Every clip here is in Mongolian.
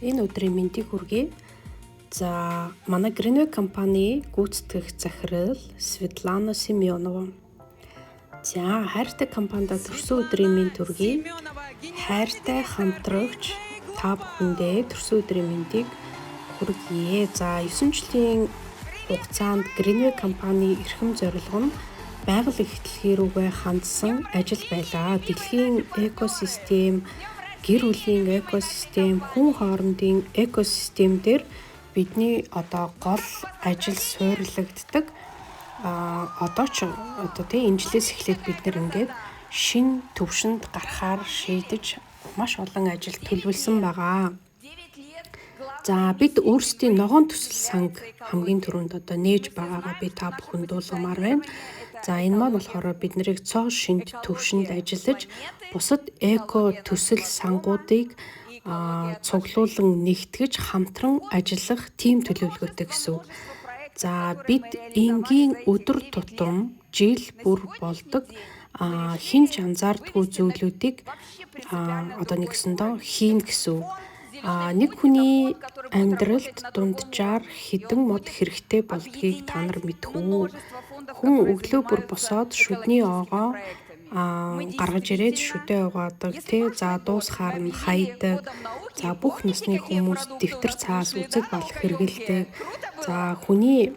Энэ өдрийн мэндийг хүргэе. За манай Greenway компани гүйцэтгэх захирал Светлана Семёнова. За хайртай компанид төрсөн өдрийн мэнд хүргэе. Хайртай хамтрагч та бүхэндээ төрсөн өдрийн мэндийг хүргэе. За 9 жилийн хугацаанд Greenway компани эрхэм зорилго нь байгаль эхтлэхий рүүгээ хандсан ажил байлаа. Дэлхийн экосистем, гэр бүлийн экосистем, хүн хоорондын экосистем дээр бидний гол ажил суйрлагддаг. Одоо энэ жилээс эхлээд бид нэр ингээд шинэ төвшөнд гарахаар шийдэж маш олон ажил төлөвлөсөн байгаа. За бид өөрсдийн ногоон төсөл санг хамгийн түрүүнд нээж байгаагаа би та бүхэнд дуулгамаар байна. За энэ маань болохоор бид нарыг цоо шинэ төвшөнд ажиллаж бусад эко төсөл сангуудыг цуглуулan нэгтгэж хамтран ажиллах тим төлөвлөгөөтэй гэсэн үг. За бид энгийн өдөр тутам жил бүр болдог хинч анзаардгүй зүйлүүдийг хийн гэсэн үг. Нэг хүний амьдралд дунджаар хэдэн мод хэрэгтэй болдгийг та нар мэдэх үү? Хүн өглөө бүр босоод шүдний оогоо гаргаж ирээд шүдээ угаадаг, за дуусахаар нь хайдаг. За бүх насны хүмүүс дэвтэр цаас үзэг болох хэрэгэлдэг. За хүний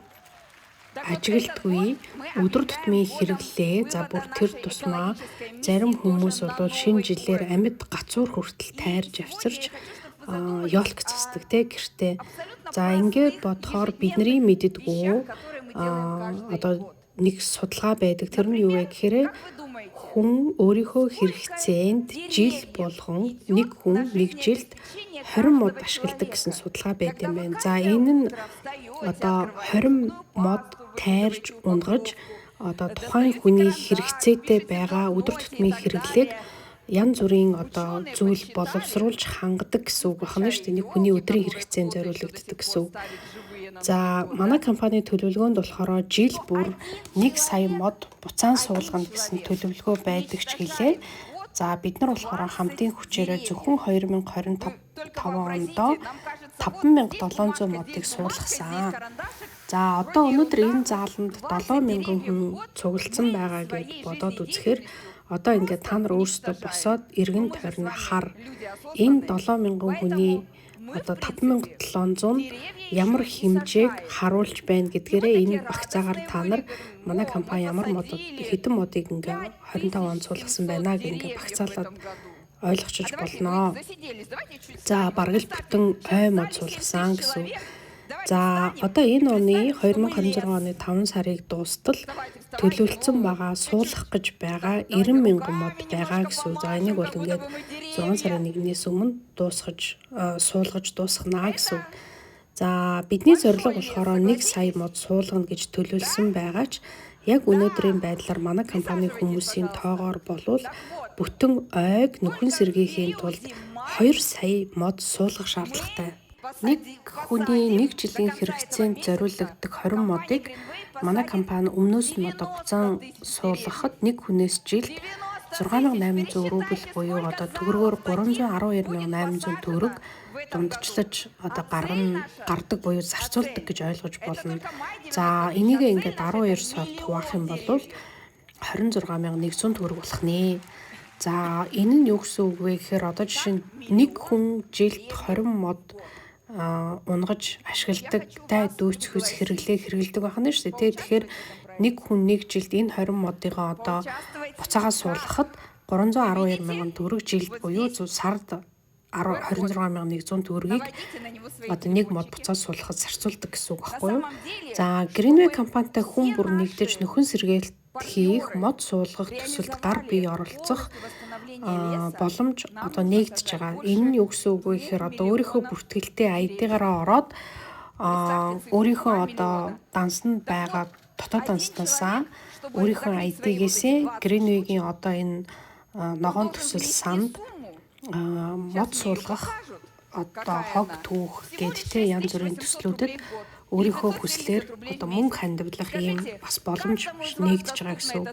ажиглалтгүй өдөр тутмын хэрэглээ. За бүр тэр тусмаа зарим хүмүүс бол шинэ жилээр амьд гацуур хүртэл тайрж авсарч ёлк цасдаг гэртээ. За ингээд бодохоор бидний мэддэггүй нэг судалгаа байдаг. Тэр нь юу вэ гэхээр хүн өөрийнхөө хэрэгцээнд жил болгон нэг хүн нэг жилд 20 мод ашигладаг гэсэн судалгаа байт юм байна. За энэ нь 20 мод тайрж унгаж тухайн хүний хэрэгцээтэй байгаа өдөр тутмын хэрэглээг янз бүрийн зүйл боловсруулж хангадаг гэсэн үг байна шүү дээ. Нэг хүний өдрийн хэрэгцээнд зориулагддаг гэсэн үг. За манай компани төлөвлөгөөнд болохоор жил бүр 1 сая мод буцаан суулгана гэсэн төлөвлөгөө байдаг ч гэлээ. За бид нар болохоор хамтын хүчээрээ зөвхөн 2025 онд 5700 модыг суулгасан. За өнөөдөр энэ зааланд 7000 хүн цугласан байгаа гэж бодоод үзэхээр ингээд та нар өөрсдөө босоод эргэн тойрны хар энэ 7000 хүний 5700 ямар хэмжээг харуулж байна гэдгээрээ энэ багцаагаар та нар манай компани ямар хэдэн модыг 25 онд суулгасан байна гэх багцаалаад ойлгочих болно. За бараг л бүтэн ой мод суулгасан гэсэн. За энэ оны 2026 оны 5 сарыг дуустал төлөвлөсөн байгаа суулгах гэж байгаа 90,000 мод байгаа гэсэн. За энийг бол 6 сарын 1-ээс өмнө суулгаж дуусгана гэсэн. За бидний зорилго болохоор 1 сая мод суулгана гэж төлөвлөсөн байгаа ч яг өнөөдрийн байдлаар манай компани хүмүүсийн тоогоор болвол бүтэн ойг нөхөн сэргийхийн тулд 2 сая мод суулгах шаардлагатай. Нэг хүний 1 жилийн хэрэгцээнд зориулагддаг 20 модыг манай компани өмнөөс нь буцаан суулгахад нэг хүнээс жилд 6800 рубль буюу төгрөгөөр 312,800 төгрөг дундчлаж гардаг буюу зарцуулдаг гэж ойлгож болно. За энийг 12 сард хуваах юм бол 26,100 төгрөг болох нэ. За энэ нь юу гэсэн үг вэ гэхээр жишээ нь нэг хүн жилд 20 мод унгаж ашигладаг, дүүцхүүс хэрэгэлдэг байна шүү дээ. Тэгэхээр нэг хүн нэг жилд энэ 20 модыгаа буцаагаа суулгахад 312,000 төгрөг жилд буюу сард 26,100 төгрөгийг нэг мод буцаа суулгахад зарцуулдаг гэсэн үг байхгүй юу? За Greenway компанитай хүн бүр нэгдэж нөхөн сэргээлт хийх, мод суулгах төсөлд гар бие оролцох боломж нээгдэж байгаа. Энэ нь юу гэсэн үг вэ гэхээр өөрийнхөө бүртгэлтэй ID-гаараа ороод өөрийнхөө дансанд байгаа дотоод данснасаа өөрийнхөө ID-гээсээ Greenway-гийн энэ ногоон төсөл санд мод суулгах хог түүх гэдтэй янз бүрийн төслүүдэд өөрийнхөө хүслээр мөнгө хандивлах ийм бас боломж нээгдэж байгаа гэсэн.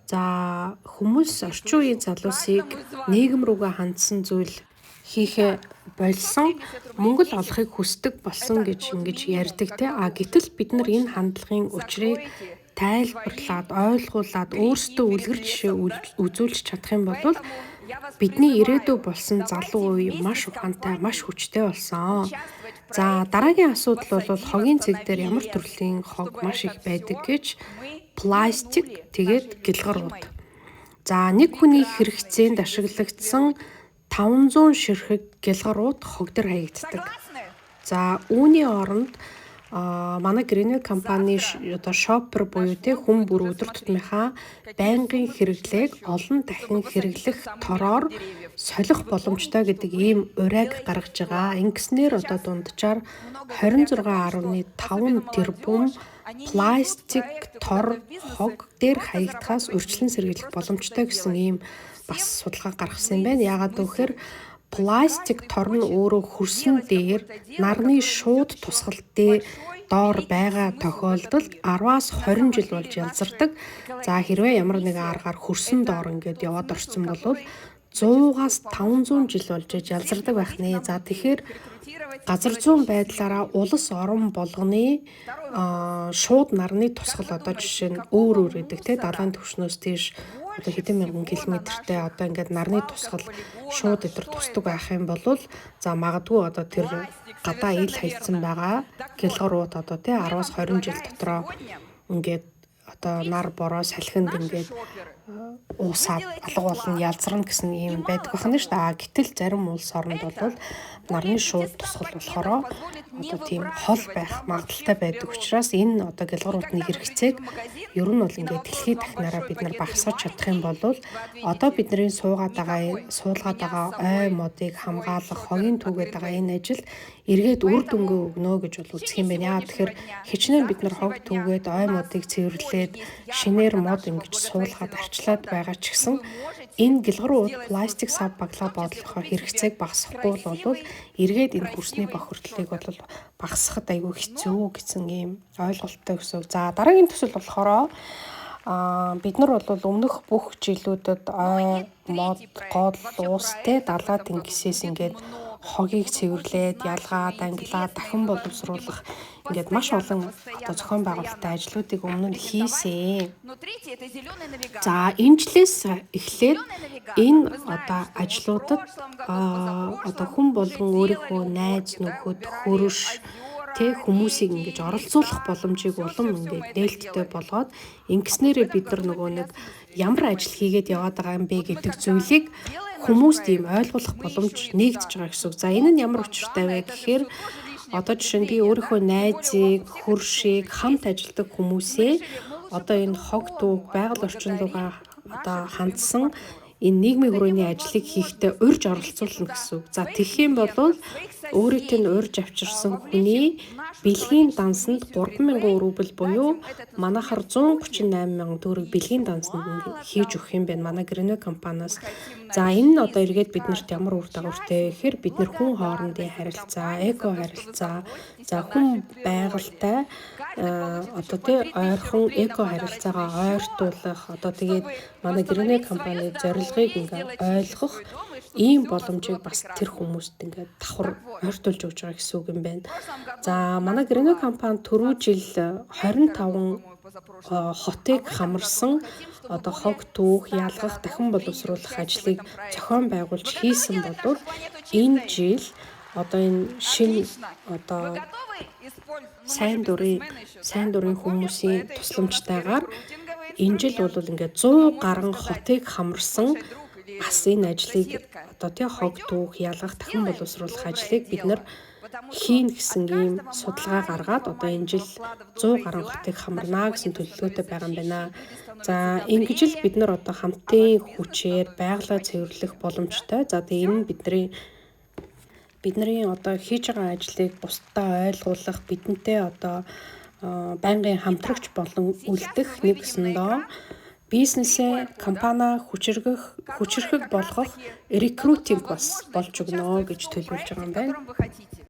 За хүмүүс орчин үеийн залуусыг нийгэм рүүгээ хандсан зүйл хийхэ болсон мөнгө л олохыг хүсдэг болсон гэж ингэж ярьдаг те. Гэтэл бид нар энэ хандлагын учрыг тайлбарлаад, ойлгуулад, өөрсдөө үлгэр жишээ үзүүлж чадах юм бол бидний ирээдүй болсон залуу үе маш ухаантай, маш хүчтэй болсон. За дараагийн асуудал бол хогийн цэг дээр ямар төрлийн хог маш их байдаг гэж пластик тэгээд гэлгарууд. За нэг хүний хэрэгцээнд ашиглагдсан 500 ширхэг гэлгарууд хог дээр хаягддаг. За үүний оронд манай Greenway компани одоо шопер буюу те хүн бүр өдөр тутмынхаа байнгын хэрэглээг олон дахин хэрэглэх тороор солих боломжтой гэдэг ийм урайг гаргаж байгаа. Ингэснээр одоо дунджаар 26.5 тэрбум пластик тор хог дээр хаягдахаас урьдчилан сэргийлэх боломжтой гэсэн ийм бас судалгаа гаргасан юм байна. Яагаад гэвэл пластик тор нь өөрөө хөрсөн дээр нарны шууд тусгалтын доор байгаа тохиолдолд 10-аас 20 жил болж ялзардаг. За хэрвээ ямар нэгэн аргаар хөрсөн доор ингээд яваад орсон бол 100-аас 500 жил болж ялзардаг байх нэ. За тэгэхээр газар зүүн байдлаараа улс орон болгоны шууд нарны тусгал одоо жишээ нь өөр идэг те далайн түвшнөөс тийш одоо хэдэн мянган километртэй одоо ингээд нарны тусгал шууд өдр тусдаг байх юм бол за магадгүй одоо тэр гадаа ил хайцсан байгаа гэлгарууд одоо тий 10-аас 20 жил дотроо ингээд одоо нар бороо салхинд ингээд уусаад алга болон ялзарна гэсэн юм байдаг байна шүү дээ. Гэтэл зарим улс орнд бол нарны шууд тусгал болохоор одоо тийм хол байх магадaltaй байдаг учраас энэ одоо гэлгаруудны хэрэгцээг ер нь бол ингээд дэлхийд дахнаараа бид нар багасгаж чадах юм бол одоо бидний суулгаад байгаа ой модыг хамгаалах хогийн түгээд байгаа энэ ажил эргээд үр дүнгээ өгнө гэж бол үзэх юм байна. Тэгэхээр хичнээн бид нар хог түгээд ой модыг цэвэрлээд шинээр мод ингэж суулгаад арчлаад байгаа ч гэсэн энэ гэлгарууд пластик сав баглаа бодлохоор хэрэгцээг багасгахгүй бол эргээд энэ хөрсний бохирдлыг бол багасгахад айгүй хэцүү гэсэн ийм ойлголттой гэсэн. За дараагийн төсөл болохоор бид нар бол өмнөх бүх жилүүдэд ой мод гол уус те далаа тэнгисээс ингээд хогийг цэвэрлээд ялгаад ангилаад дахин боловсруулах ингээд маш олон одоо зохион байгуулалттай ажлуудыг өмнө нь хийсэн. За энэ жилээс эхлээд энэ одоо ажлуудад одоо хүн болгон өөрийнхөө найз нөхөд хөрөш тэ хүмүүсийг ингэж оролцуулах боломжийг улам ингээд нээлттэй болгоод ингэснээрээ бид нар нөгөө нэг ямар ажил хийгээд яваад байгаа юм бэ гэдэг зүйлийг хүмүүст ийм ойлгуулах боломж нэгдэж байгаа гэсэн үг. За энэ нь ямар учиртай вэ гэхээр одоо жишээ нь би өөрийнхөө найзыг, хөршийг хамт ажилладаг хүмүүсээ одоо энэ хог түүх байгаль орчин руугаа одоо хандсан энэ нийгмийн хүрээний ажлыг хийхдээ урьж оролцуулна гэсэн үг. За тэгэх юм бол өөрийнх нь урьж авчирсан хүний бэлгийн дансанд 3,000 рубль буюу манайхаар 138,000 төгрөг бэлгийн дансанд хийж өгөх юм байна манай Greenway компаниас. За энэ нь одоо эргээд биднэрт ямар үр дагавартай гэхээр бид нар хүн хоорондын харилцаа, эко харилцаа, за хүн байгальтай одоо тий ойрхон эко харилцаагаа ойртуулах одоо тэгээд манай Greenway компани зорилгыг ингээ ойлгох ийм боломжийг бас тэр хүмүүст ингээд давхар ойртуулж өгч байгаа гэсэн үг юм байна. За манай Greenway компани түрүү жил 25 хотыг хамарсан одоо хог түүх, ялгах, дахин боловсруулах ажлыг зохион байгуулж хийсэн бол энэ жил одоо энэ шинэ одоо сайн дурын хүмүүсийн тусламжтайгаар энэ жил бол ингээд 100 гаруй хотыг хамарсан бас энэ ажлыг одоо тий хог түүх, ялгах, дахин боловсруулах ажлыг бид нар хийн гэсэн ийм судалгаа гаргаад одоо энэ жил 100 гаруй хотыг хамарна гэсэн төлөвлөгөөтэй байгаа юм байна. За ингэж л бид нар одоо хамтын хүчээр байгалаа цэвэрлэх боломжтой. За тэгээ энэ нь бидний одоо хийж байгаа ажлыг бусдад ойлгуулах, бидэнтэй одоо байнгын хамтрагч болон үлдэх нэгсэндээ бизнесээ компани хүчрхэг болгох рекрутинг бас болж өгнө гэж төлөвлөж байгаа юм байна.